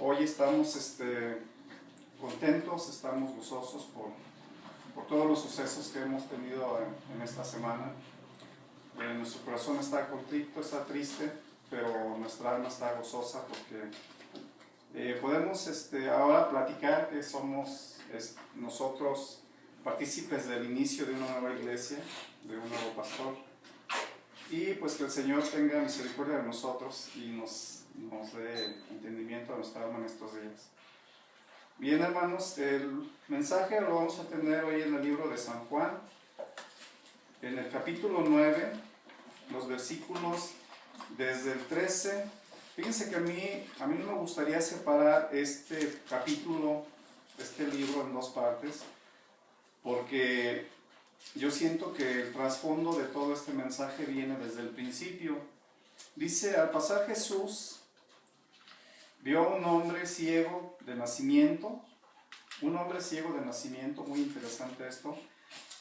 Hoy estamos contentos, estamos gozosos por todos los sucesos que hemos tenido en esta semana. Nuestro corazón está contrito, está triste, pero nuestra alma está gozosa porque podemos ahora platicar que somos nosotros partícipes del inicio de una nueva iglesia, de un nuevo pastor, y pues que el Señor tenga misericordia de nosotros y nos dé entendimiento a nuestra alma en estos días. Bien, hermanos, el mensaje lo vamos a tener hoy en el libro de San Juan, en el capítulo 9, los versículos desde el 13. Fíjense que a mí no me gustaría separar este capítulo, este libro en dos partes, porque yo siento que el trasfondo de todo este mensaje viene desde el principio. Dice: al pasar Jesús vio a un hombre ciego de nacimiento, muy interesante esto,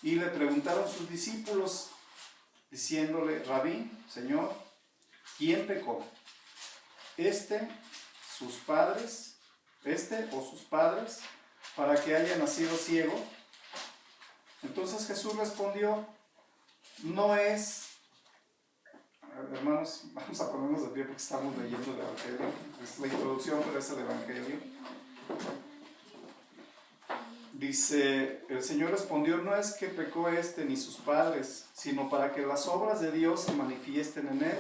y le preguntaron sus discípulos, diciéndole: Rabí, Señor, ¿quién pecó? ¿Sus padres, o sus padres, para que haya nacido ciego? Entonces Jesús respondió: no es... Hermanos, vamos a ponernos de pie porque estamos leyendo el Evangelio. Es la introducción, pero es el Evangelio. Dice, el Señor respondió: no es que pecó ni sus padres, sino para que las obras de Dios se manifiesten en él.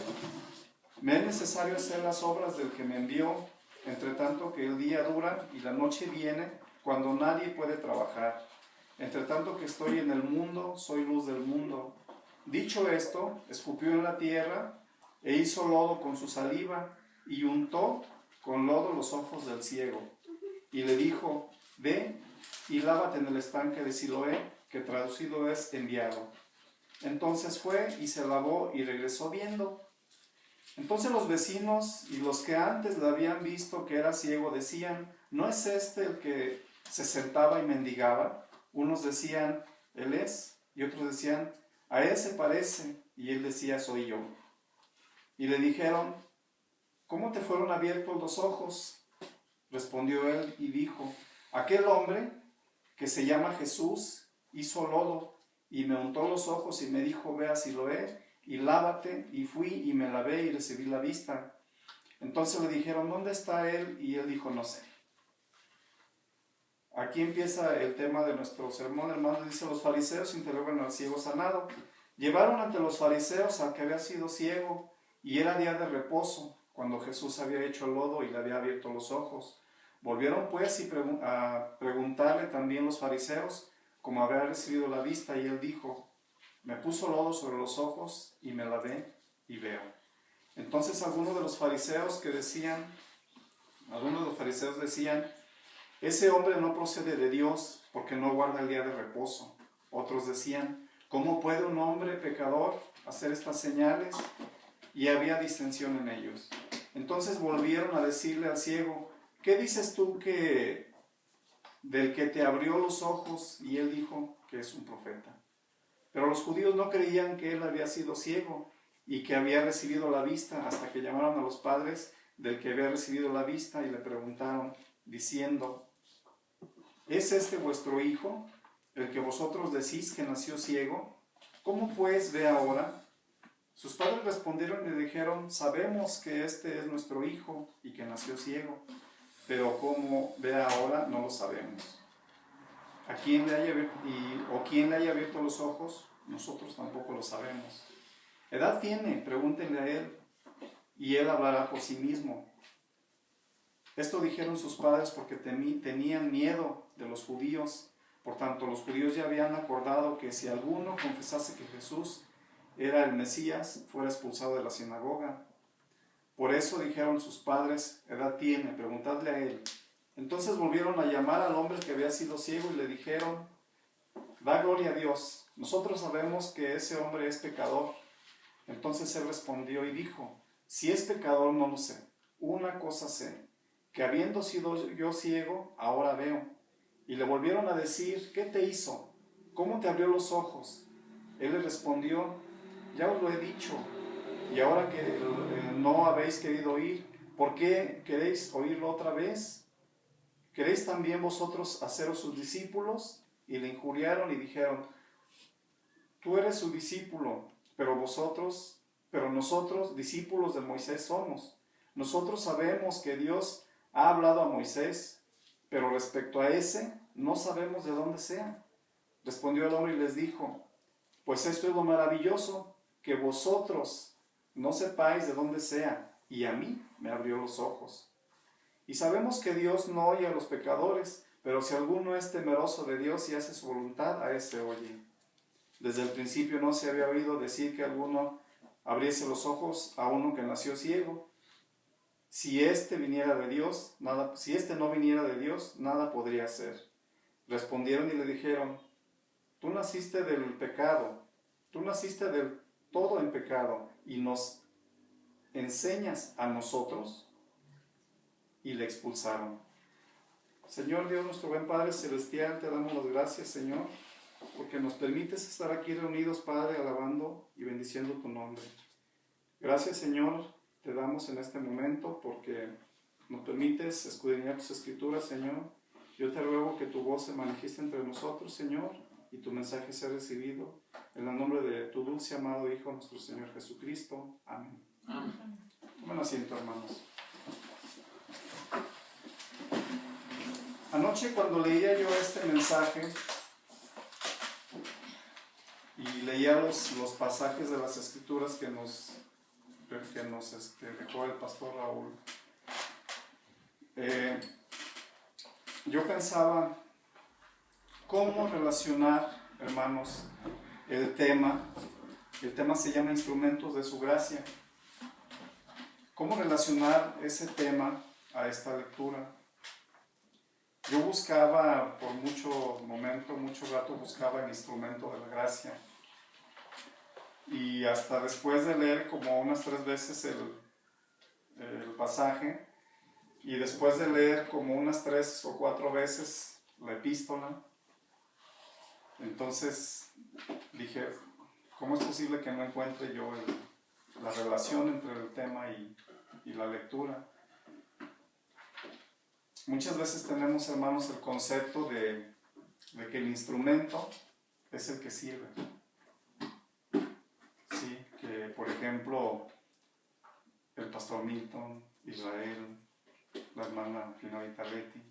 Me es necesario hacer las obras del que me envió, entre tanto que el día dura y la noche viene, cuando nadie puede trabajar. Entre tanto que estoy en el mundo, soy luz del mundo. Dicho esto, escupió en la tierra e hizo lodo con su saliva y untó con lodo los ojos del ciego. Y le dijo: ve y lávate en el estanque de Siloé, que traducido es enviado. Entonces fue y se lavó y regresó viendo. Entonces los vecinos y los que antes le habían visto que era ciego decían: ¿no es este el que se sentaba y mendigaba? Unos decían: él es, y otros decían: a él se parece. Y él decía: soy yo. Y le dijeron: ¿cómo te fueron abiertos los ojos? Respondió él y dijo: aquel hombre que se llama Jesús hizo lodo y me untó los ojos y me dijo: ve a Siloé y lávate. Y fui y me lavé y recibí la vista. Entonces le dijeron: ¿dónde está él? Y él dijo: no sé. Aquí empieza el tema de nuestro sermón, hermanos. Dice: los fariseos interrogan al ciego sanado. Llevaron ante los fariseos al que había sido ciego, y era día de reposo, cuando Jesús había hecho lodo y le había abierto los ojos. Volvieron pues a preguntarle también los fariseos cómo había recibido la vista, y él dijo: me puso lodo sobre los ojos y me lavé y veo. Entonces algunos de los fariseos decían: ese hombre no procede de Dios, porque no guarda el día de reposo. Otros decían: ¿cómo puede un hombre pecador hacer estas señales? Y había disensión en ellos. Entonces volvieron a decirle al ciego: ¿qué dices tú del que te abrió los ojos? Y él dijo que es un profeta. Pero los judíos no creían que él había sido ciego y que había recibido la vista, hasta que llamaron a los padres del que había recibido la vista y le preguntaron, diciendo: ¿es este vuestro hijo, el que vosotros decís que nació ciego? ¿Cómo pues ve ahora? Sus padres respondieron y le dijeron: sabemos que este es nuestro hijo y que nació ciego, pero cómo ve ahora no lo sabemos. ¿Quién le haya abierto los ojos? Nosotros tampoco lo sabemos. ¿Edad tiene? Pregúntenle a él, y él hablará por sí mismo. Esto dijeron sus padres porque tenían miedo de los judíos. Por tanto, los judíos ya habían acordado que si alguno confesase que Jesús era el Mesías, fuera expulsado de la sinagoga. Por eso dijeron sus padres: edad tiene, preguntadle a él. Entonces volvieron a llamar al hombre que había sido ciego y le dijeron: da gloria a Dios, nosotros sabemos que ese hombre es pecador. Entonces él respondió y dijo: si es pecador no lo sé. Una cosa sé, que habiendo sido yo ciego, ahora veo. Y le volvieron a decir: ¿qué te hizo? ¿Cómo te abrió los ojos? Él le respondió: ya os lo he dicho, y ahora que no habéis querido oír, ¿Por qué queréis oírlo otra vez? ¿Queréis también vosotros haceros sus discípulos? Y le injuriaron y dijeron, tú eres su discípulo, pero nosotros discípulos de Moisés somos. Nosotros sabemos que Dios ha hablado a Moisés, pero respecto a ese, no sabemos de dónde sea. Respondió el hombre y les dijo, pues esto es lo maravilloso, que vosotros no sepáis de dónde sea, y a mí me abrió los ojos. Y sabemos que Dios no oye a los pecadores, pero si alguno es temeroso de Dios y hace su voluntad, a ese oye. Desde el principio no se había oído decir que alguno abriese los ojos a uno que nació ciego. Si éste no viniera de Dios, nada podría hacer. Respondieron y le dijeron, tú naciste del pecado, tú naciste del todo en pecado, y nos enseñas a nosotros. Y le expulsaron. Señor Dios, nuestro buen Padre Celestial, te damos las gracias, Señor, porque nos permites estar aquí reunidos, Padre, alabando y bendiciendo tu nombre. Gracias, Señor, te damos en este momento porque nos permites escudriñar tus escrituras, Señor. Yo te ruego que tu voz se manifieste entre nosotros, Señor, y tu mensaje sea recibido. En el nombre de tu dulce, amado Hijo, nuestro Señor Jesucristo. Amén. Amén. Tomen asiento, hermanos. Anoche cuando leía yo este mensaje y leía los pasajes de las escrituras que nos dejó el pastor Raúl, yo pensaba cómo relacionar, hermanos, el tema se llama Instrumentos de su Gracia. ¿Cómo relacionar ese tema a esta lectura? Yo buscaba por mucho rato buscaba el instrumento de la gracia. Y hasta después de leer como unas 3 veces el pasaje, y después de leer como unas 3 o 4 veces la epístola, entonces dije, ¿cómo es posible que no encuentre yo la relación entre el tema y la lectura? Muchas veces tenemos, hermanos, el concepto de que el instrumento es el que sirve. Sí, que por ejemplo, el pastor Milton, Israel, la hermana Finalita Leti,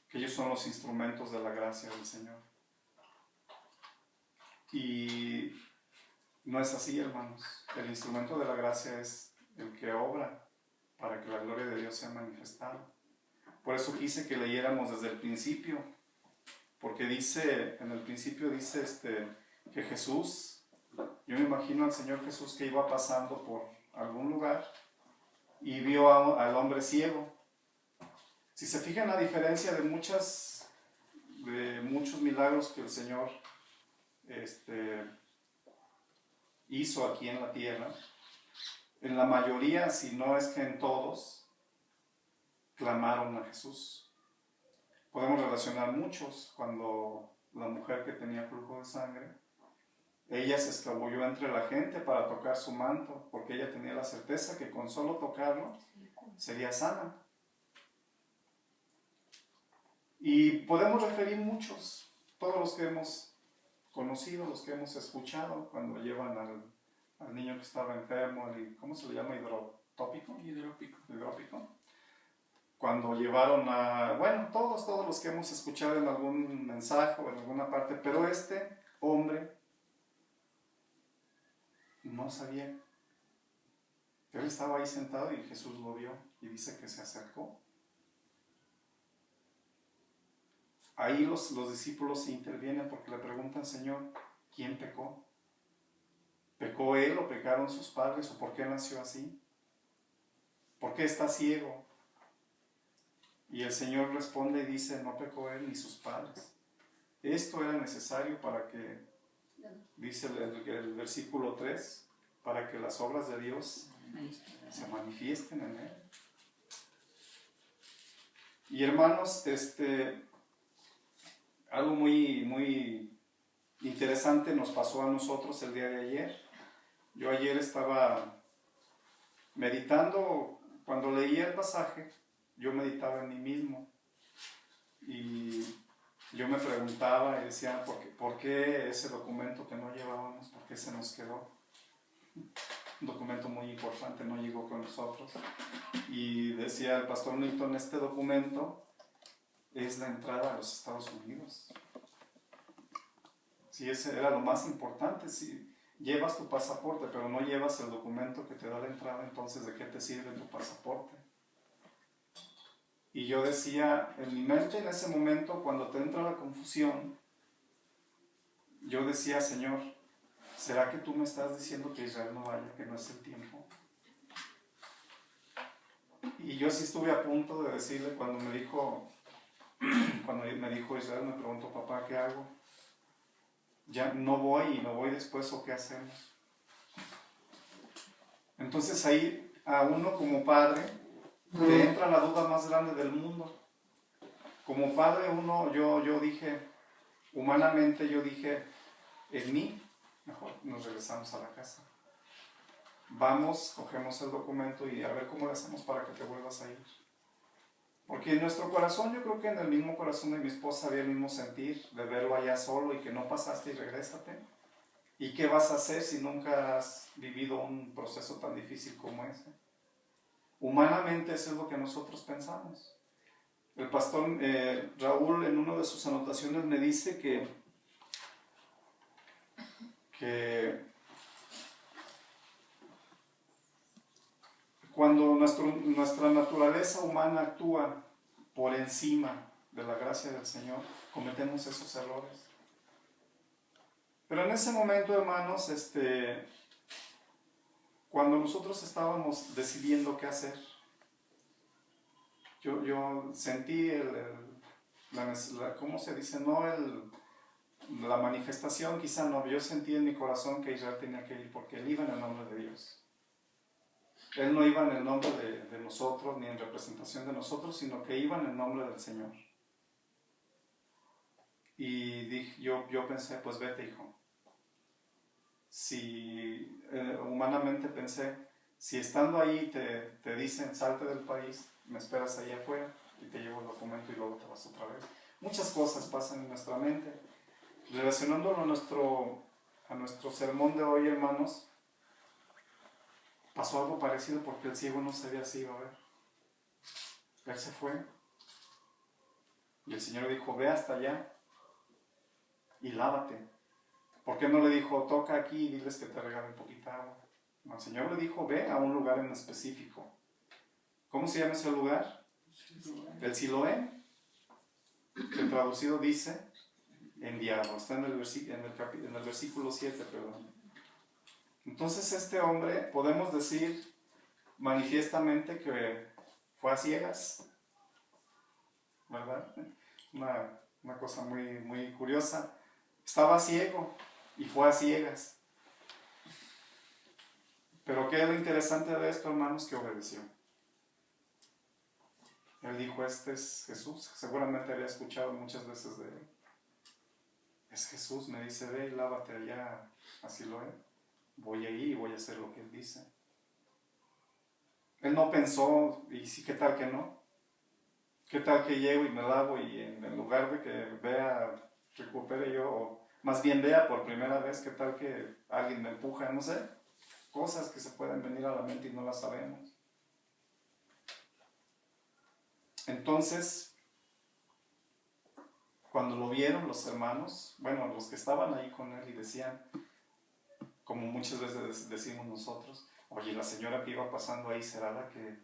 que ellos son los instrumentos de la gracia del Señor. Y no es así, hermanos. El instrumento de la gracia es el que obra para que la gloria de Dios sea manifestada. Por eso quise que leyéramos desde el principio, porque en el principio dice que Jesús, yo me imagino al Señor Jesús que iba pasando por algún lugar y vio al hombre ciego. Si se fijan, a diferencia de muchos milagros que el Señor hizo aquí en la tierra, en la mayoría, si no es que en todos, clamaron a Jesús. Podemos relacionar muchos. Cuando la mujer que tenía flujo de sangre, ella se escabulló entre la gente para tocar su manto, porque ella tenía la certeza que con solo tocarlo sería sana. Y podemos referir muchos, todos los que hemos conocido, los que hemos escuchado, cuando llevan al niño que estaba enfermo, ¿cómo se le llama? Hidrópico. Cuando llevaron todos los que hemos escuchado en algún mensaje o en alguna parte, pero este hombre no sabía. Él estaba ahí sentado y Jesús lo vio y dice que se acercó. Ahí los discípulos se intervienen porque le preguntan, Señor, ¿quién pecó? ¿Pecó él o pecaron sus padres? ¿O por qué nació así? ¿Por qué está ciego? Y el Señor responde y dice, no pecó él ni sus padres. Esto era necesario para que, dice el versículo 3, para que las obras de Dios se manifiesten en él. Y hermanos, algo muy, muy interesante nos pasó a nosotros el día de ayer. Yo ayer estaba meditando cuando leía el pasaje, yo meditaba en mí mismo y yo me preguntaba y decía, ¿por qué ese documento que no llevábamos, por qué se nos quedó? Un documento muy importante no llegó con nosotros. Y decía el pastor Newton, este documento es la entrada a los Estados Unidos. Sí, ese era lo más importante. Si llevas tu pasaporte, pero no llevas el documento que te da la entrada, entonces ¿de qué te sirve tu pasaporte? Y yo decía, en mi mente en ese momento, cuando te entra la confusión, yo decía, Señor, ¿será que tú me estás diciendo que Israel no vaya, que no es el tiempo? Y yo sí estuve a punto de decirle cuando me dijo Israel, me preguntó, papá, ¿qué hago? Ya no voy y me voy después, ¿o qué hacemos? Entonces ahí a uno como padre te entra la duda más grande del mundo. Como padre yo dije, humanamente yo dije, en mí, mejor nos regresamos a la casa. Vamos, cogemos el documento y a ver cómo le hacemos para que te vuelvas a ir. Porque en nuestro corazón, yo creo que en el mismo corazón de mi esposa había el mismo sentir de verlo allá solo y que no pasaste y regrésate. ¿Y qué vas a hacer si nunca has vivido un proceso tan difícil como ese? Humanamente eso es lo que nosotros pensamos. El pastor Raúl en una de sus anotaciones me dice que cuando nuestra naturaleza humana actúa por encima de la gracia del Señor, cometemos esos errores. Pero en ese momento, hermanos, cuando nosotros estábamos decidiendo qué hacer, yo sentí ¿cómo se dice? No la manifestación, quizá no, yo sentí en mi corazón que Israel tenía que ir porque él iba en el nombre de Dios. Él no iba en el nombre de nosotros, ni en representación de nosotros, sino que iba en el nombre del Señor. Y yo pensé, pues vete, hijo. Si humanamente pensé, si estando ahí te dicen salte del país, me esperas ahí afuera y te llevo el documento y luego te vas otra vez. Muchas cosas pasan en nuestra mente. Relacionándolo a nuestro sermón de hoy, hermanos, pasó algo parecido porque el ciego no sabía si iba a ver. Él se fue y el Señor dijo, ve hasta allá y lávate. ¿Por qué no le dijo, toca aquí y diles que te regalen poquita agua? No, el Señor le dijo, ve a un lugar en específico. ¿Cómo se llama ese lugar? El Siloé, que traducido dice enviado. Está en el versículo 7, perdón. Entonces este hombre, podemos decir manifiestamente que fue a ciegas, ¿verdad? Una cosa muy, muy curiosa. Estaba ciego y fue a ciegas. Pero ¿qué es lo interesante de esto, hermanos? Que obedeció. Él dijo, este es Jesús. Seguramente había escuchado muchas veces de él. Es Jesús, me dice, ve y lávate allá, así lo es. Voy ahí y voy a hacer lo que él dice. Él no pensó, y sí, ¿qué tal que no? ¿Qué tal que llego y me lavo y en lugar de que vea, recupere yo, o más bien vea por primera vez, qué tal que alguien me empuja, no sé? Cosas que se pueden venir a la mente y no las sabemos. Entonces, cuando lo vieron los hermanos, bueno, los que estaban ahí con él y decían, como muchas veces decimos nosotros, oye, la señora que iba pasando ahí será la que,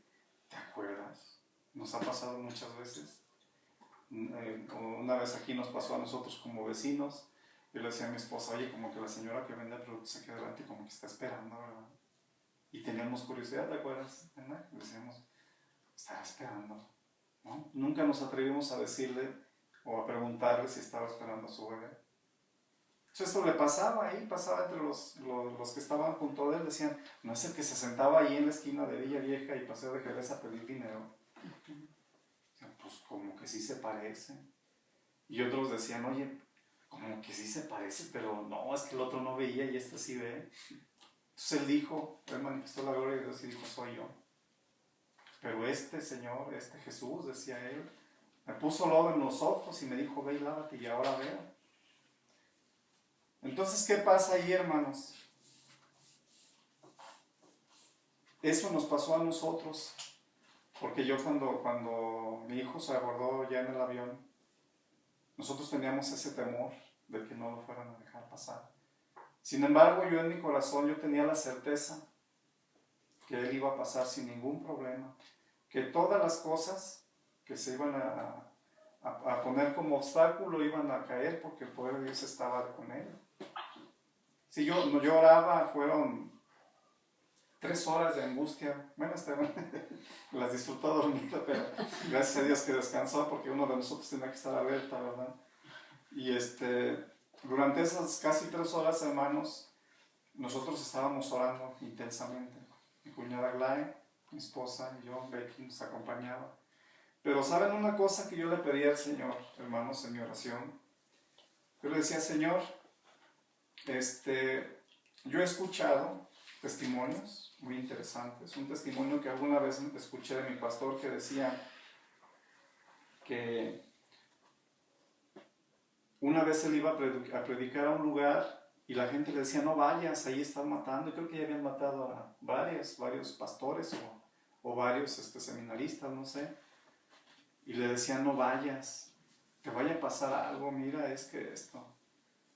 ¿te acuerdas? Nos ha pasado muchas veces. Una vez aquí nos pasó a nosotros como vecinos. Yo le decía a mi esposa, oye, como que la señora que vende productos aquí adelante como que está esperando, ¿verdad? Y teníamos curiosidad, ¿te acuerdas? ¿Verdad? Decíamos, estaba esperando, ¿no? Nunca nos atrevimos a decirle o a preguntarle si estaba esperando a su bebé. Entonces esto le pasaba ahí, pasaba entre los que estaban junto a él, decían, no es el que se sentaba ahí en la esquina de Villa Vieja y Paseo de Jerez a pedir dinero. Pues como que sí se parece. Y otros decían, oye, como que sí se parece, pero no, es que el otro no veía y este sí ve. Entonces él dijo, él manifestó la gloria de Dios y dijo, soy yo. Pero este Señor, este Jesús, decía él, me puso lodo en los ojos y me dijo, ve y lávate, y ahora veo. Entonces, ¿qué pasa ahí, hermanos? Eso nos pasó a nosotros, porque yo cuando mi hijo se abordó ya en el avión, nosotros teníamos ese temor de que no lo fueran a dejar pasar. Sin embargo, yo en mi corazón yo tenía la certeza que él iba a pasar sin ningún problema, que todas las cosas que se iban a poner como obstáculo iban a caer porque el poder de Dios estaba con él. Si yo oraba, fueron 3 horas de angustia. Bueno, las disfrutó dormido, pero gracias a Dios que descansó, porque uno de nosotros tenía que estar alerta, ¿verdad? Y durante esas casi 3 horas, hermanos, nosotros estábamos orando intensamente. Mi cuñada Glay, mi esposa y yo, Becky, nos acompañaba. Pero ¿saben una cosa que yo le pedí al Señor, hermanos, en mi oración? Yo le decía, Señor, yo he escuchado testimonios muy interesantes. Un testimonio que alguna vez escuché de mi pastor que decía que una vez él iba a predicar a un lugar y la gente le decía, no vayas, ahí están matando. Y creo que ya habían matado a varios pastores o varios seminaristas, no sé. Y le decían, no vayas, te vaya a pasar algo, mira, es que esto.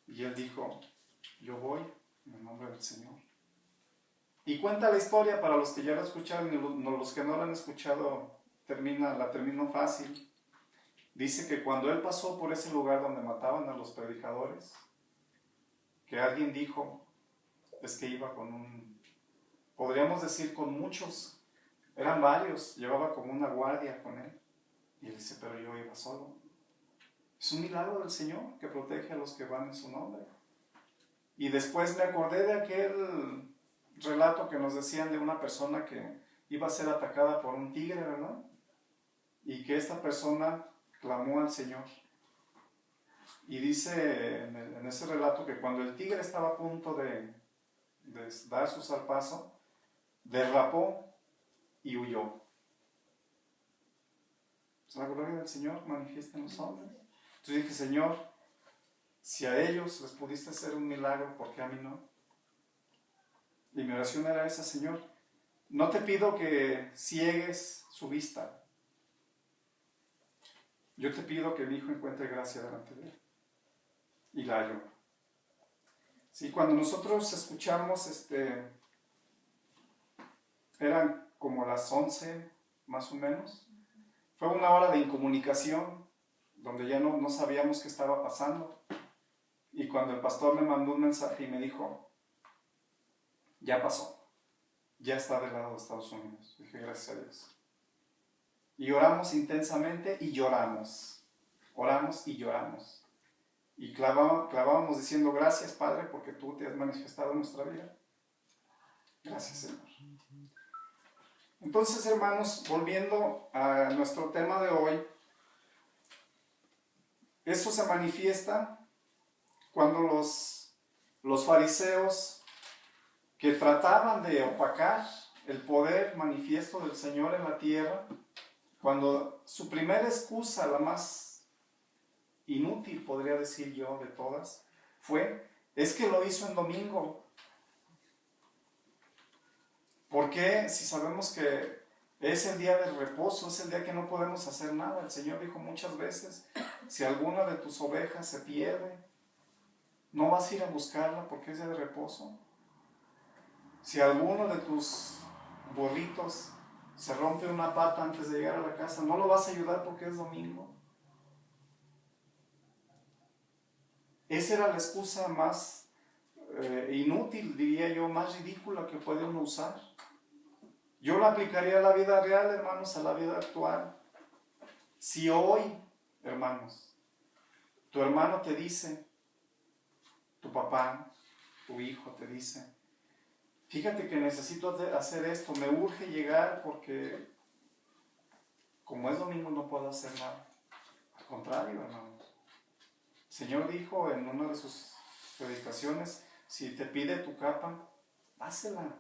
Y él dijo, yo voy en el nombre del Señor. Y cuenta la historia para los que ya la escucharon y los que no la han escuchado, la termino fácil. Dice que cuando él pasó por ese lugar donde mataban a los predicadores, que alguien dijo, es que iba podríamos decir con muchos, eran varios, llevaba como una guardia con él. Y él dice, pero yo iba solo. Es un milagro del Señor que protege a los que van en su nombre. Y después me acordé de aquel relato que nos decían de una persona que iba a ser atacada por un tigre, ¿verdad? Y que esta persona clamó al Señor. Y dice en ese relato que cuando el tigre estaba a punto de dar su zarpazo, derrapó y huyó. La gloria del Señor manifiesta en los hombres. Entonces dije, Señor, si a ellos les pudiste hacer un milagro, ¿por qué a mí no? Y mi oración era esa, Señor, no te pido que ciegues su vista. Yo te pido que mi hijo encuentre gracia delante de él. Y la halló. Sí, cuando nosotros escuchamos, eran como las 11, más o menos. Fue una hora de incomunicación, donde ya no sabíamos qué estaba pasando. Y cuando el pastor me mandó un mensaje y me dijo, ya pasó, ya está del lado de Estados Unidos. Dije, gracias a Dios. Y oramos intensamente y lloramos. Oramos y lloramos. Y clavábamos diciendo, gracias Padre, porque tú te has manifestado en nuestra vida. Gracias Señor. Entonces, hermanos, volviendo a nuestro tema de hoy, esto se manifiesta cuando los fariseos que trataban de opacar el poder manifiesto del Señor en la tierra, cuando su primera excusa, la más inútil, podría decir yo, de todas, es que lo hizo en domingo. ¿Por qué? Si sabemos que es el día del reposo, es el día que no podemos hacer nada. El Señor dijo muchas veces, si alguna de tus ovejas se pierde, ¿no vas a ir a buscarla porque es día de reposo? Si alguno de tus burritos se rompe una pata antes de llegar a la casa, ¿no lo vas a ayudar porque es domingo? Esa era la excusa más inútil, diría yo, más ridícula que puede uno usar. Yo la aplicaría a la vida real, hermanos, a la vida actual. Si hoy, hermanos, tu hermano te dice, tu papá, tu hijo te dice, fíjate que necesito hacer esto, me urge llegar porque como es domingo no puedo hacer nada. Al contrario, hermanos. El Señor dijo en una de sus predicaciones, si te pide tu capa, dásela.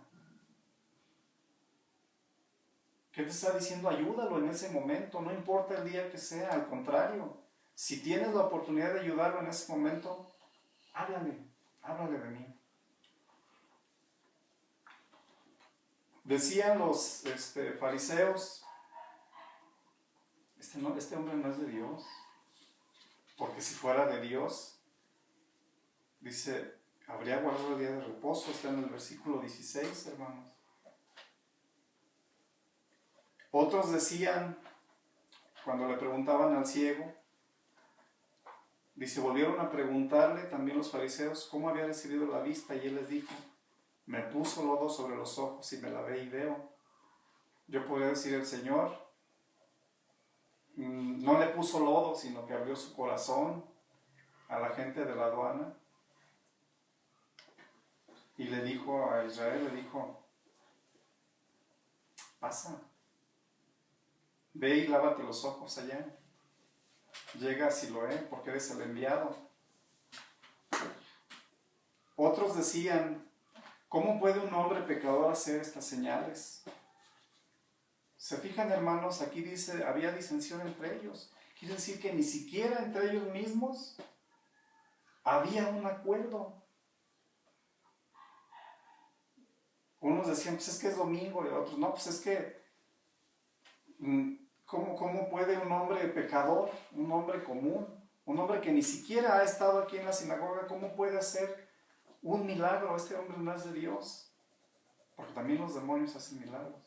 ¿Qué te está diciendo? Ayúdalo en ese momento, no importa el día que sea, al contrario. Si tienes la oportunidad de ayudarlo en ese momento, háblale de mí. Decían los fariseos, este hombre no es de Dios, porque si fuera de Dios, dice, habría guardado el día de reposo, está en el versículo 16, hermanos. Otros decían, cuando le preguntaban al ciego, dice, volvieron a preguntarle también los fariseos cómo había recibido la vista, y él les dijo, me puso lodo sobre los ojos y me lavé y veo. Yo podría decir, el Señor no le puso lodo, sino que abrió su corazón a la gente de la aduana y le dijo a Israel, le dijo, pasa, ve y lávate los ojos allá, llega a Siloé porque eres el enviado. Otros decían, ¿cómo puede un hombre pecador hacer estas señales? ¿Se fijan, hermanos? Aquí dice, había disensión entre ellos. Quiere decir que ni siquiera entre ellos mismos había un acuerdo. Unos decían, pues es que es domingo, y otros, no, pues es que, ¿cómo puede un hombre pecador, un hombre común, un hombre que ni siquiera ha estado aquí en la sinagoga, cómo puede hacer un milagro? Este hombre no es de Dios, porque también los demonios hacen milagros.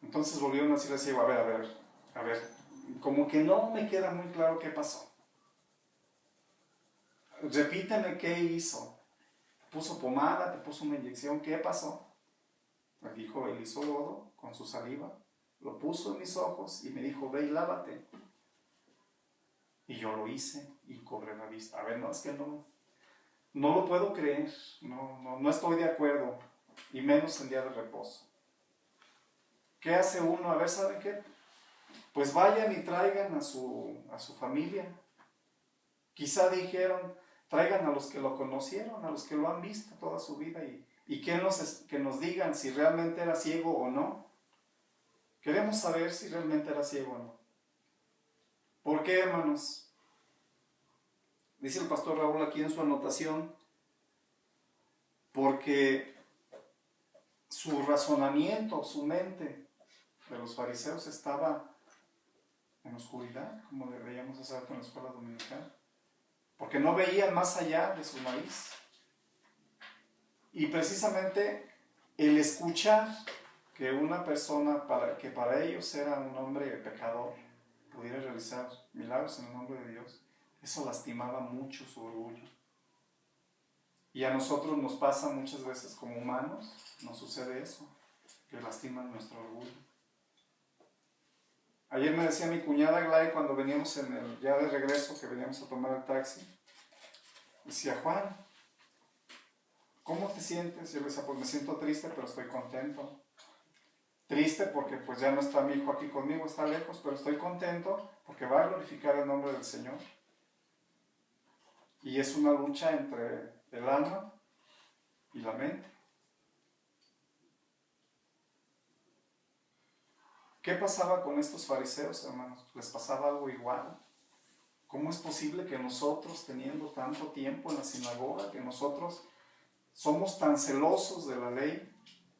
Entonces volvieron a decirle así, a ver, como que no me queda muy claro qué pasó. Repíteme qué hizo. ¿Te puso pomada? ¿Te puso una inyección? ¿Qué pasó? Me dijo, él hizo lodo con su saliva, lo puso en mis ojos y me dijo, ve y lávate. Y yo lo hice y cobré la vista. A ver, no, es que no lo puedo creer, no estoy de acuerdo, y menos en día de reposo. ¿Qué hace uno? A ver, ¿saben qué? Pues vayan y traigan a su familia. Quizá dijeron, traigan a los que lo conocieron, a los que lo han visto toda su vida y que nos digan si realmente era ciego o no. Queremos saber si realmente era ciego o no. ¿Por qué, hermanos? Dice el pastor Raúl aquí en su anotación, porque su razonamiento, su mente de los fariseos estaba en oscuridad, como le veíamos hace rato en la escuela dominical, porque no veían más allá de su nariz. Y precisamente el escuchar que una persona que para ellos era un hombre pecador pudiera realizar milagros en el nombre de Dios, eso lastimaba mucho su orgullo. Y a nosotros nos pasa muchas veces como humanos, nos sucede eso, que lastiman nuestro orgullo. Ayer me decía mi cuñada Glay, cuando veníamos ya de regreso, que veníamos a tomar el taxi, decía, Juan, ¿cómo te sientes? Yo le decía, pues me siento triste, pero estoy contento. Triste porque pues ya no está mi hijo aquí conmigo, está lejos, pero estoy contento porque va a glorificar el nombre del Señor. Y es una lucha entre el alma y la mente. ¿Qué pasaba con estos fariseos, hermanos? ¿Les pasaba algo igual? ¿Cómo es posible que nosotros, teniendo tanto tiempo en la sinagoga, que nosotros somos tan celosos de la ley,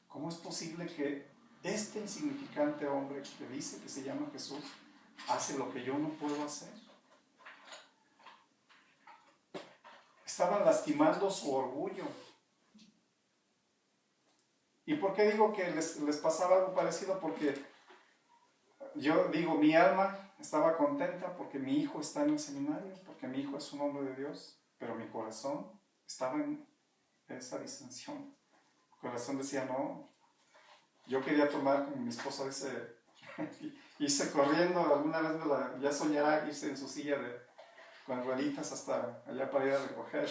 cómo es posible que este insignificante hombre que dice que se llama Jesús hace lo que yo no puedo hacer? Estaban lastimando su orgullo. ¿Y por qué digo que les pasaba algo parecido? Porque yo digo, mi alma estaba contenta porque mi hijo está en el seminario, porque mi hijo es un hombre de Dios, pero mi corazón estaba en esa disensión. Mi corazón decía, no, yo quería tomar, como mi esposa dice, irse corriendo, alguna vez ya soñará irse en su silla con rueditas hasta allá para ir a recoger.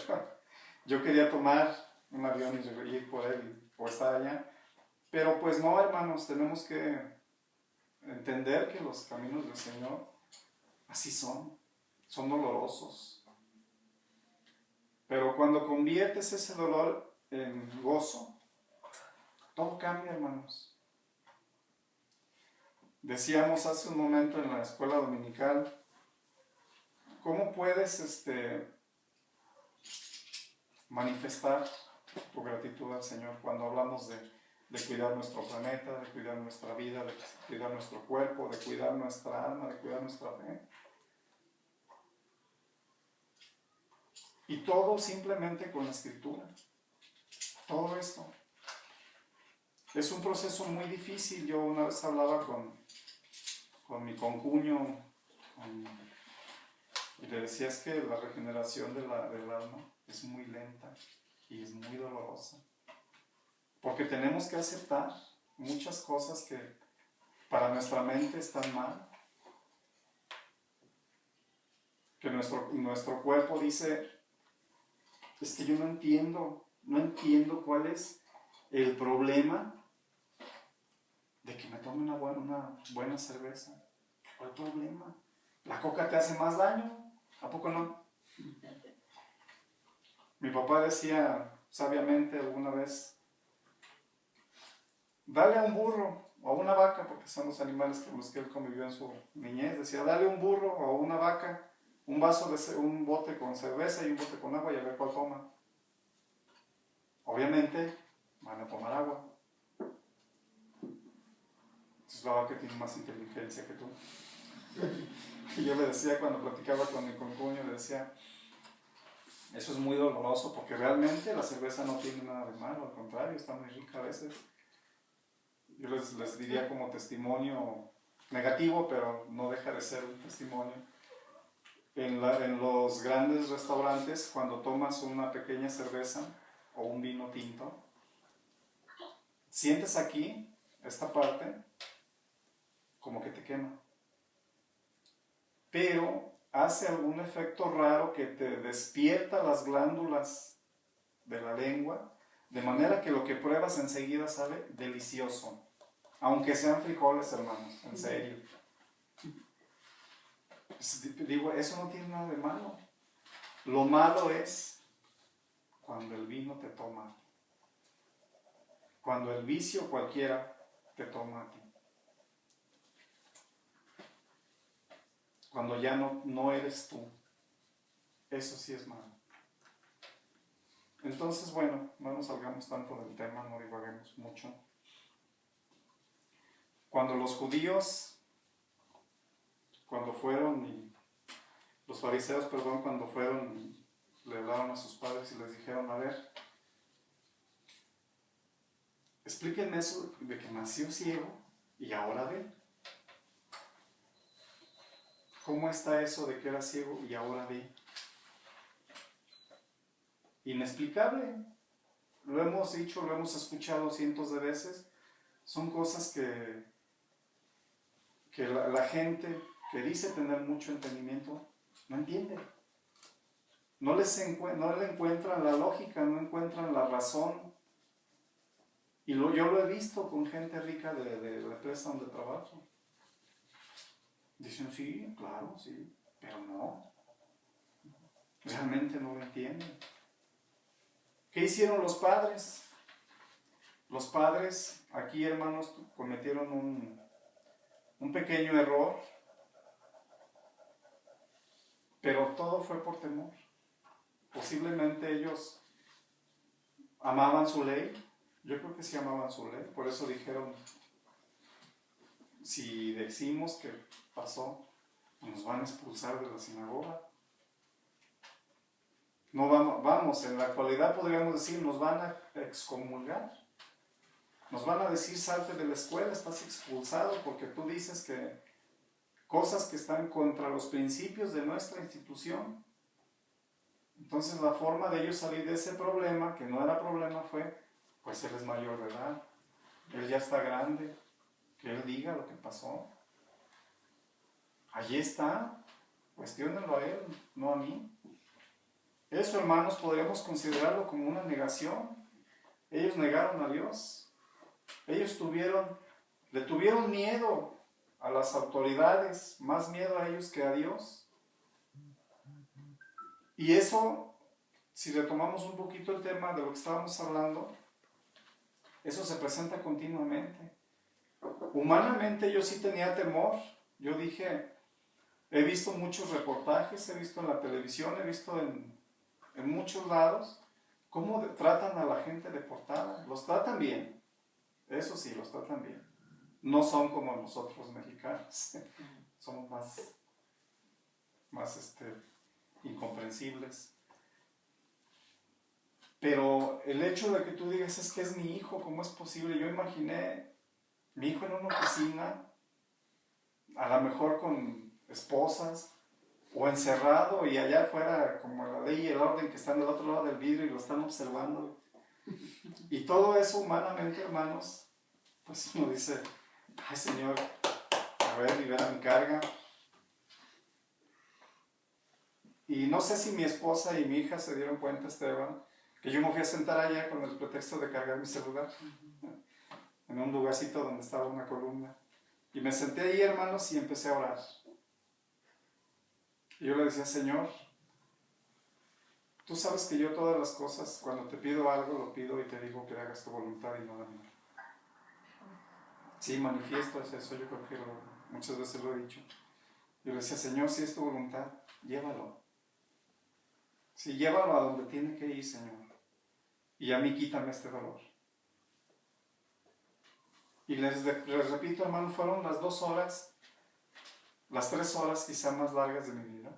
Yo quería tomar un avión y ir por él o estar allá, pero pues no, hermanos, tenemos que entender que los caminos del Señor así son dolorosos. Pero cuando conviertes ese dolor en gozo, Todo cambia, hermanos. Decíamos hace un momento en la escuela dominical, ¿cómo puedes manifestar tu gratitud al Señor cuando hablamos de cuidar nuestro planeta, de cuidar nuestra vida, de cuidar nuestro cuerpo, de cuidar nuestra alma, de cuidar nuestra fe? Y todo simplemente con la Escritura. Todo esto. Es un proceso muy difícil. Yo una vez hablaba con mi concuño y le decía, es que la regeneración del alma es muy lenta y es muy dolorosa. Porque tenemos que aceptar muchas cosas que para nuestra mente están mal. Que nuestro cuerpo dice, es que yo no entiendo cuál es el problema de que me tome una buena cerveza. ¿Cuál problema? ¿La coca te hace más daño? ¿A poco no? Mi papá decía sabiamente alguna vez, dale a un burro o a una vaca, porque son los animales con los que él convivió en su niñez, decía, dale a un burro o a una vaca un bote con cerveza y un bote con agua y a ver cuál toma. Obviamente van a tomar agua. Entonces la vaca tiene más inteligencia que tú. Y yo le decía cuando platicaba con mi concuño, le decía, eso es muy doloroso porque realmente la cerveza no tiene nada de malo, al contrario, está muy rica a veces. Yo les diría como testimonio negativo, pero no deja de ser un testimonio. En los grandes restaurantes, cuando tomas una pequeña cerveza o un vino tinto, sientes aquí, esta parte, como que te quema. Pero hace algún efecto raro que te despierta las glándulas de la lengua, de manera que lo que pruebas enseguida sabe delicioso. Aunque sean frijoles, hermanos, en serio. Digo, eso no tiene nada de malo. Lo malo es cuando el vino te toma. Cuando el vicio cualquiera te toma a ti. Cuando ya no eres tú. Eso sí es malo. Entonces, bueno, no nos salgamos tanto del tema, no divaguemos mucho. Cuando los judíos, los fariseos, cuando fueron y le hablaron a sus padres y les dijeron, a ver, explíquenme eso de que nació ciego y ahora ve. ¿Cómo está eso de que era ciego y ahora ve? Inexplicable. Lo hemos dicho, lo hemos escuchado cientos de veces. Son cosas que la gente que dice tener mucho entendimiento no entiende. No le encuentran la lógica, no encuentran la razón. Y yo lo he visto con gente rica de la empresa donde trabajo. Dicen, sí, claro, sí, pero no. Realmente no lo entienden. ¿Qué hicieron los padres? Los padres, aquí hermanos, cometieron un pequeño error, pero todo fue por temor. Posiblemente ellos amaban su ley, yo creo que sí amaban su ley, por eso dijeron, si decimos que pasó, nos van a expulsar de la sinagoga. No vamos, en la actualidad podríamos decir, nos van a excomulgar. Nos van a decir, salte de la escuela, estás expulsado porque tú dices que cosas que están contra los principios de nuestra institución. Entonces la forma de ellos salir de ese problema, que no era problema, fue, pues él es mayor de edad, él ya está grande, que él diga lo que pasó. Allí está, cuestiónenlo a él, no a mí. Eso, hermanos, podríamos considerarlo como una negación. Ellos negaron a Dios. Ellos le tuvieron miedo a las autoridades, más miedo a ellos que a Dios. Y eso, si retomamos un poquito el tema de lo que estábamos hablando, Eso se presenta continuamente. Humanamente yo sí tenía temor. Yo dije, he visto muchos reportajes, he visto en la televisión, he visto en muchos lados cómo tratan a la gente deportada. Los tratan bien, eso sí, los tratan bien. No son como nosotros mexicanos, somos más incomprensibles. Pero el hecho de que tú digas, es que es mi hijo, ¿cómo es posible? Yo imaginé mi hijo en una oficina, a lo mejor con esposas, o encerrado y allá afuera, como la ley y el orden, que están del otro lado del vidrio y lo están observando. Y todo eso humanamente, hermanos, pues uno dice, ay Señor, a ver, libera mi carga. Y no sé si mi esposa y mi hija se dieron cuenta, Esteban, que yo me fui a sentar allá con el pretexto de cargar mi celular, en un lugarcito donde estaba una columna. Y me senté ahí, hermanos, y empecé a orar. Y yo le decía, Señor, tú sabes que yo todas las cosas, cuando te pido algo, lo pido y te digo que hagas tu voluntad y no la mía. Sí, manifiesto es eso, yo creo que muchas veces lo he dicho. Yo le decía, Señor, si es tu voluntad, llévalo. Sí, llévalo a donde tiene que ir, Señor. Y a mí quítame este dolor. Y les repito, hermano, fueron las 2 horas, las 3 horas quizá más largas de mi vida.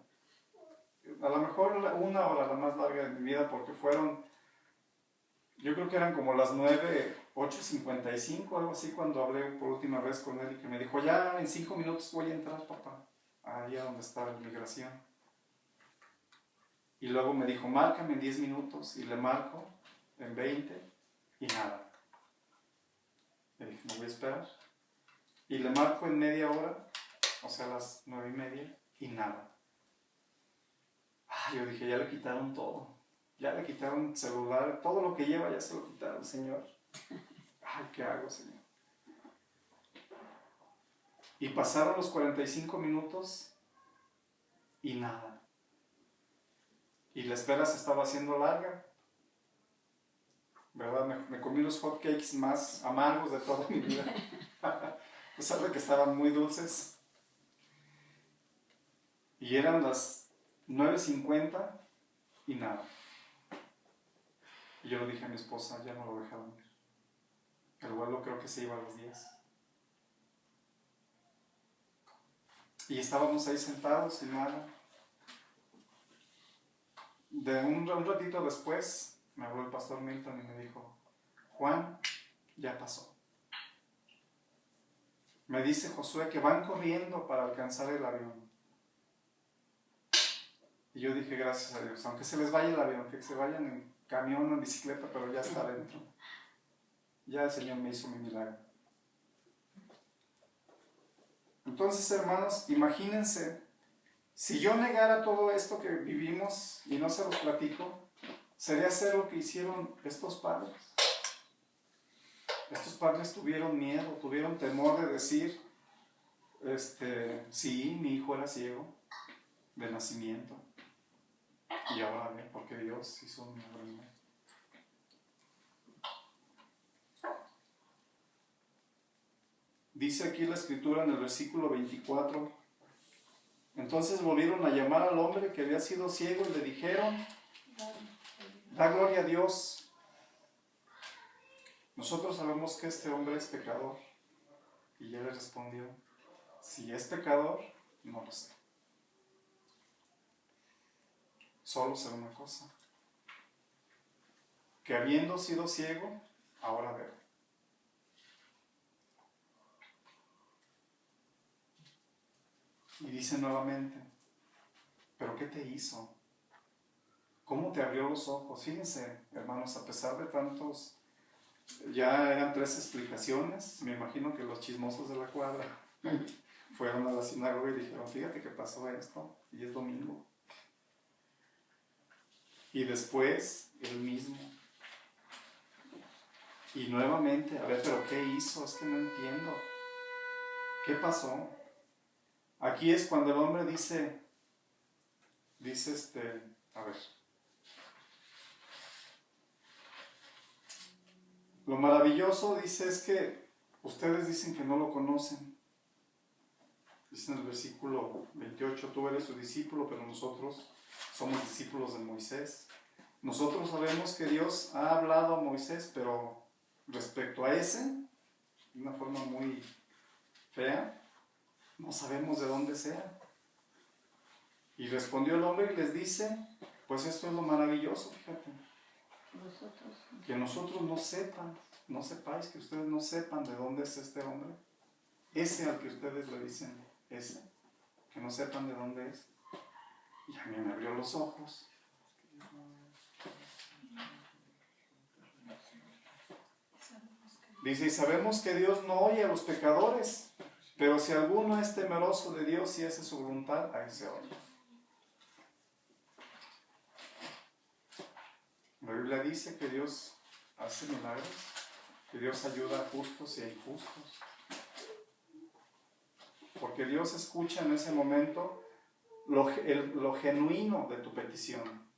A lo mejor 1 hora la más larga de mi vida, porque fueron, yo creo que eran como las 8:55, algo así, cuando hablé por última vez con él y que me dijo, ya en 5 minutos voy a entrar, papá, allá donde está la migración. Y luego me dijo, márcame en 10 minutos, y le marco en 20 y nada. Le dije, me voy a esperar. Y le marco en media hora, o sea, a las 9:30, y nada. Yo dije, ya le quitaron todo. Ya le quitaron el celular, todo lo que lleva ya se lo quitaron, Señor. Ay, ¿qué hago, Señor? Y pasaron los 45 minutos y nada. Y la espera se estaba haciendo larga. ¿Verdad? Me comí los hot cakes más amargos de toda mi vida. A pesar de que estaban muy dulces. Y eran las 9:50 y nada. Y yo le dije a mi esposa, ya no lo dejaron ir. El vuelo creo que se iba a las 10. Y estábamos ahí sentados y nada. De un ratito después me habló el pastor Milton y me dijo, Juan, ya pasó. Me dice Josué que van corriendo para alcanzar el avión. Y yo dije, gracias a Dios, aunque se les vaya el avión, que se vayan en camión o en bicicleta, pero ya está adentro. Ya el Señor me hizo mi milagro. Entonces, hermanos, imagínense, si yo negara todo esto que vivimos y no se los platico, sería hacer lo que hicieron estos padres. Estos padres tuvieron miedo, tuvieron temor de decir, sí, mi hijo era ciego de nacimiento. Y ahora ve, porque Dios hizo un milagro en él. Dice aquí la escritura en el versículo 24, entonces volvieron a llamar al hombre que había sido ciego y le dijeron, da gloria a Dios. Nosotros sabemos que este hombre es pecador. Y él le respondió, si es pecador, no lo sé. Solo sé una cosa, que habiendo sido ciego, ahora veo. Y dice nuevamente, ¿pero qué te hizo? ¿Cómo te abrió los ojos? Fíjense, hermanos, a pesar de tantos, ya eran 3 explicaciones, me imagino que los chismosos de la cuadra fueron a la sinagoga y dijeron, fíjate que pasó esto, y es domingo. Y después, él mismo. Y nuevamente, a ver, ¿pero qué hizo? Es que no entiendo. ¿Qué pasó? Aquí es cuando el hombre dice, a ver. Lo maravilloso, dice, es que ustedes dicen que no lo conocen. Dice en el versículo 28, tú eres su discípulo, pero nosotros somos discípulos de Moisés. Nosotros sabemos que Dios ha hablado a Moisés, pero respecto a ese, de una forma muy fea, no sabemos de dónde sea. Y respondió el hombre y les dice, pues esto es lo maravilloso, fíjate. Que nosotros no sepáis, que ustedes no sepan de dónde es este hombre. Ese al que ustedes le dicen, ese, que no sepan de dónde es. Y a mí me abrió los ojos. Dice, y sabemos que Dios no oye a los pecadores, pero si alguno es temeroso de Dios y hace su voluntad, a ese oye. La Biblia dice que Dios hace milagros, que Dios ayuda a justos y a injustos. Porque Dios escucha en ese momento lo genuino de tu petición.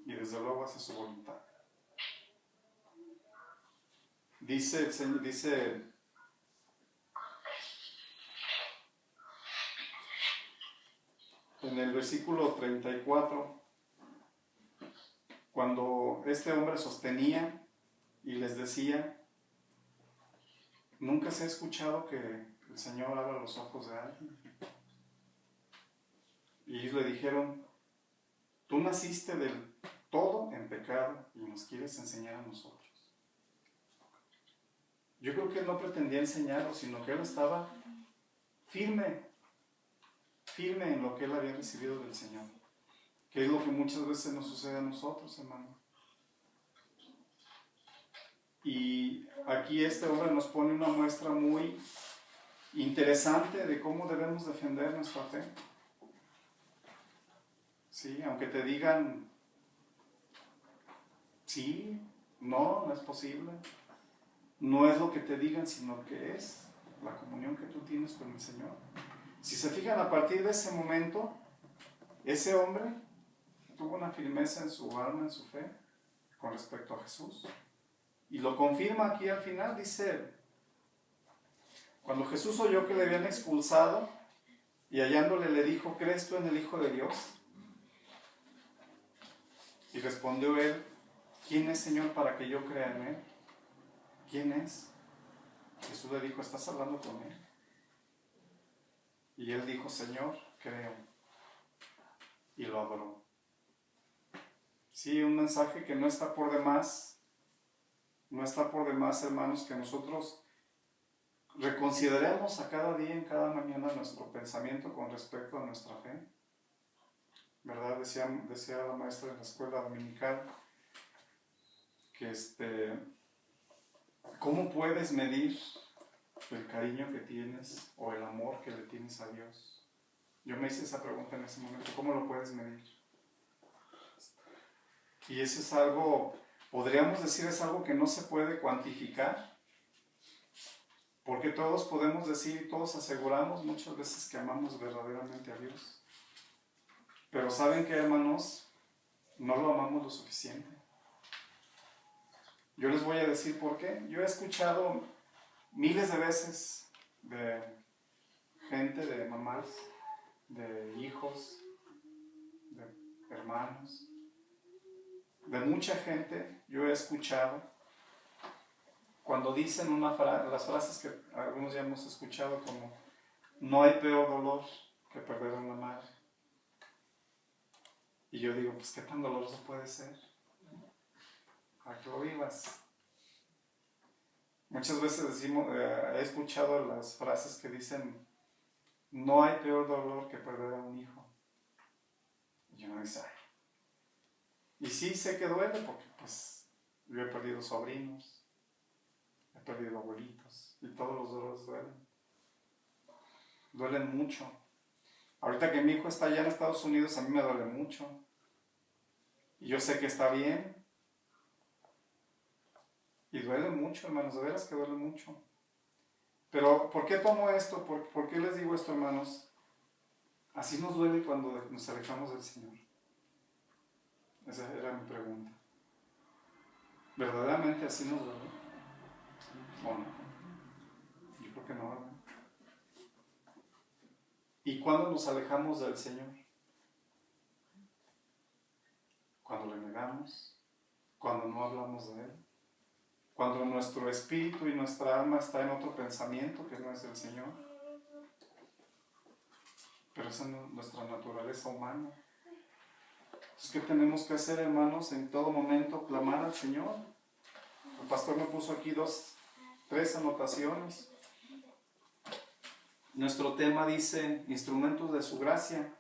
Y desde luego hace su voluntad. Dice el Señor, dice en el versículo 34, cuando este hombre sostenía y les decía, nunca se ha escuchado que el Señor abra los ojos de alguien. Y ellos le dijeron, tú naciste del todo en pecado y nos quieres enseñar a nosotros. Yo creo que él no pretendía enseñarlo, sino que él estaba firme en lo que él había recibido del Señor. Que es lo que muchas veces nos sucede a nosotros, hermano. Y aquí este hombre nos pone una muestra muy interesante de cómo debemos defender nuestra fe. Sí, aunque te digan, sí, no es posible. No es lo que te digan, sino que es la comunión que tú tienes con el Señor. Si se fijan, a partir de ese momento, ese hombre tuvo una firmeza en su alma, en su fe, con respecto a Jesús. Y lo confirma aquí al final, dice, cuando Jesús oyó que le habían expulsado, y hallándole le dijo, ¿crees tú en el Hijo de Dios? Y respondió él, ¿quién es, Señor, para que yo crea en él? ¿Quién es? Jesús le dijo, ¿estás hablando con él? Y él dijo, Señor, creo. Y lo adoró. Sí, un mensaje que no está por demás. No está por demás, hermanos, que nosotros reconsideremos a cada día, en cada mañana, nuestro pensamiento con respecto a nuestra fe. ¿Verdad? Decía la maestra de la escuela dominical que ¿cómo puedes medir el cariño que tienes o el amor que le tienes a Dios? Yo me hice esa pregunta en ese momento, ¿cómo lo puedes medir? Y eso es algo, podríamos decir, es algo que no se puede cuantificar, porque todos podemos decir y todos aseguramos muchas veces que amamos verdaderamente a Dios. Pero ¿saben qué, hermanos? No lo amamos lo suficiente. Yo les voy a decir por qué. Yo he escuchado miles de veces de gente, de mamás, de hijos, de hermanos, de mucha gente. Yo he escuchado cuando dicen las frases que algunos ya hemos escuchado, como no hay peor dolor que perder a una madre. Y yo digo, pues qué tan doloroso puede ser para que lo vivas. Muchas veces he escuchado las frases que dicen, no hay peor dolor que perder a un hijo. Y uno dice, ay. Y sí sé que duele porque pues yo he perdido sobrinos, he perdido abuelitos y todos los dolores duelen. Duelen mucho. Ahorita que mi hijo está allá en Estados Unidos, a mí me duele mucho. Y yo sé que está bien. Y duele mucho, hermanos, de veras que duele mucho. Pero, ¿por qué tomo esto? ¿Por qué les digo esto, hermanos? Así nos duele cuando nos alejamos del Señor. Esa era mi pregunta. ¿Verdaderamente así nos duele? ¿O no? Yo creo que no, ¿verdad? ¿Y cuándo nos alejamos del Señor? Cuando le negamos, cuando no hablamos de Él, cuando nuestro espíritu y nuestra alma está en otro pensamiento que no es el Señor. Pero esa es nuestra naturaleza humana. Entonces, ¿qué tenemos que hacer, hermanos? En todo momento clamar al Señor. El pastor me puso aquí 3 anotaciones. Nuestro tema dice instrumentos de su gracia.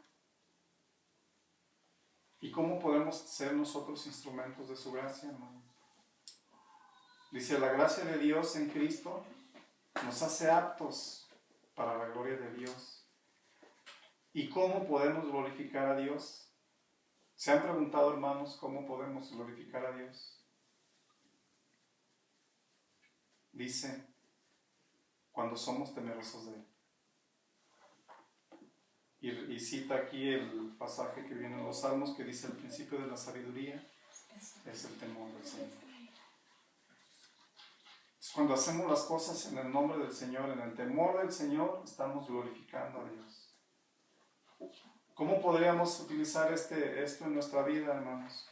¿Y cómo podemos ser nosotros instrumentos de su gracia, hermano? Dice, la gracia de Dios en Cristo nos hace aptos para la gloria de Dios. ¿Y cómo podemos glorificar a Dios? ¿Se han preguntado, hermanos, cómo podemos glorificar a Dios? Dice, cuando somos temerosos de Él. Y cita aquí el pasaje que viene en los Salmos que dice, el principio de la sabiduría es el temor del Señor. Cuando hacemos las cosas en el nombre del Señor, en el temor del Señor, estamos glorificando a Dios. ¿Cómo podríamos utilizar esto en nuestra vida, hermanos?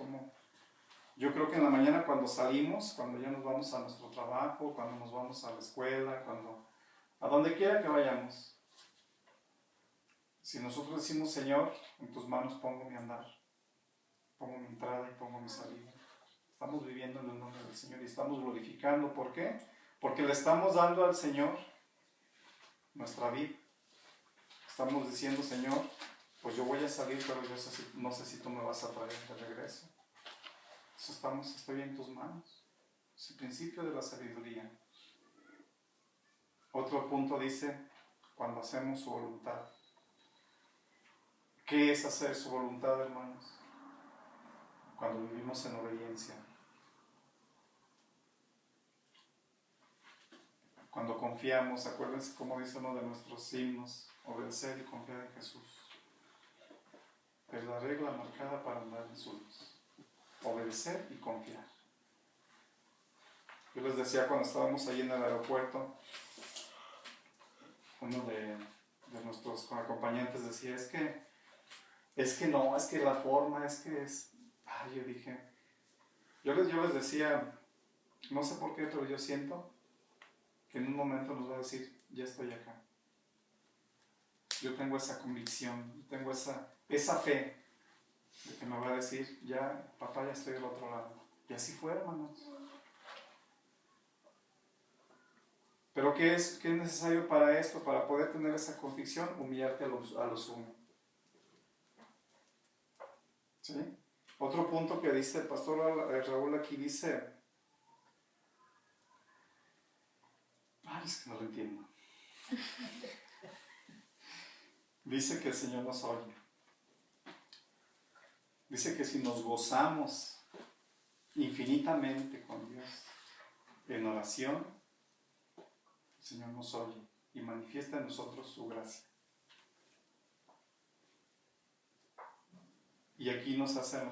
Yo creo que en la mañana cuando salimos, cuando ya nos vamos a nuestro trabajo, cuando nos vamos a la escuela, a donde quiera que vayamos, si nosotros decimos, Señor, en tus manos pongo mi andar, pongo mi entrada y pongo mi salida. Estamos viviendo en el nombre del Señor y estamos glorificando. ¿Por qué? Porque le estamos dando al Señor nuestra vida. Estamos diciendo, Señor, pues yo voy a salir, pero yo no sé si tú me vas a traer de regreso. Entonces estoy en tus manos. Es el principio de la sabiduría. Otro punto dice, cuando hacemos su voluntad. ¿Qué es hacer su voluntad, hermanos? Cuando vivimos en obediencia. Cuando confiamos, acuérdense cómo dice uno de nuestros himnos, obedecer y confiar en Jesús. Es la regla marcada para andar en su luz. Obedecer y confiar. Yo les decía cuando estábamos allí en el aeropuerto, uno de nuestros acompañantes decía, es que la forma, yo dije, yo les decía, no sé por qué, pero yo siento que en un momento nos va a decir, ya estoy acá. Yo tengo esa convicción, tengo esa fe de que me va a decir, ya, papá, ya estoy del otro lado. Y así fue, hermanos. Pero ¿qué es necesario para esto? Para poder tener esa convicción, humillarte a lo sumo. ¿Sí? Otro punto que dice el pastor Raúl aquí dice, es que no lo entiendo. Dice que el Señor nos oye. Dice que si nos gozamos infinitamente con Dios en oración, el Señor nos oye y manifiesta en nosotros su gracia. Y aquí nos hace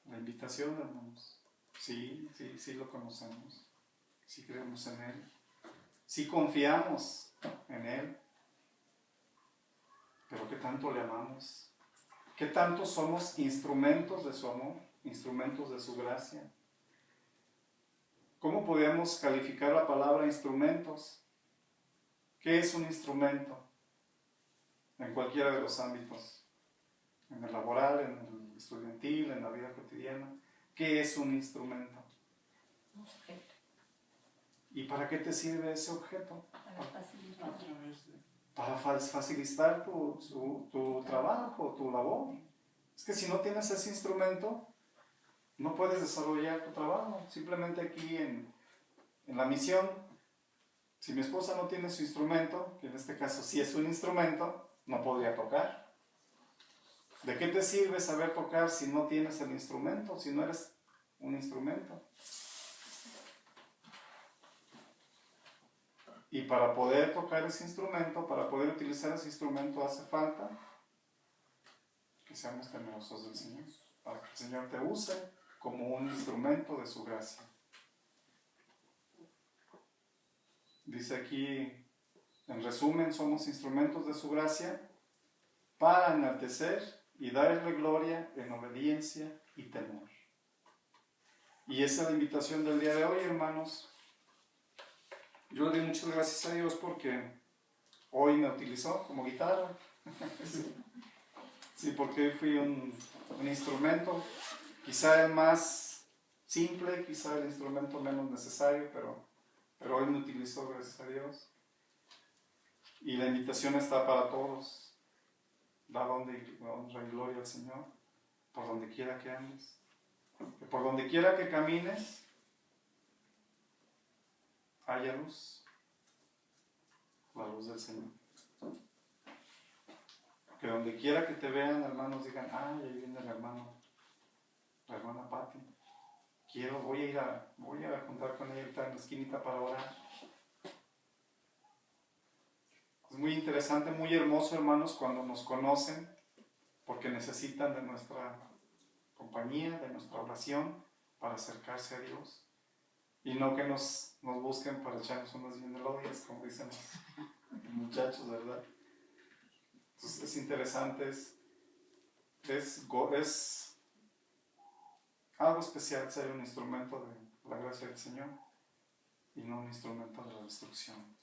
la invitación, hermanos. Sí lo conocemos. Sí creemos en Él. Sí confiamos en Él. Pero ¿qué tanto le amamos? ¿Qué tanto somos instrumentos de su amor? Instrumentos de su gracia. ¿Cómo podemos calificar la palabra instrumentos? ¿Qué es un instrumento? En cualquiera de los ámbitos. En el laboral, en el estudiantil, en la vida cotidiana. ¿Qué es un instrumento? Objeto. ¿Y para qué te sirve ese objeto? Para facilitar tu trabajo, tu labor. Es que si no tienes ese instrumento, no puedes desarrollar tu trabajo. Simplemente aquí en la misión, si mi esposa no tiene su instrumento, que en este caso sí es un instrumento, no podría tocar. ¿De qué te sirve saber tocar si no tienes el instrumento, si no eres un instrumento? Y para poder tocar ese instrumento, para poder utilizar ese instrumento, hace falta que seamos temerosos del Señor, para que el Señor te use como un instrumento de su gracia. Dice aquí, en resumen, somos instrumentos de su gracia para enaltecer y darle gloria en obediencia y temor. Y esa es la invitación del día de hoy, hermanos. Yo le doy muchas gracias a Dios porque hoy me utilizó como guitarra. Sí, porque hoy fui un instrumento, quizá el más simple, quizá el instrumento menos necesario, pero hoy me utilizó, gracias a Dios. Y la invitación está para todos. Da honra y gloria al Señor, por donde quiera que andes. Que por donde quiera que camines, haya luz, la luz del Señor. Que donde quiera que te vean, hermanos, digan, ahí viene el hermano, la hermana Pati. Voy a juntar con ella ahorita en la esquinita para orar. Es muy interesante, muy hermoso, hermanos, cuando nos conocen, porque necesitan de nuestra compañía, de nuestra oración, para acercarse a Dios. Y no que nos busquen para echarnos unas bien melodías, como dicen los muchachos, ¿verdad? Entonces es interesante, es algo especial ser un instrumento de la gracia del Señor y no un instrumento de la destrucción.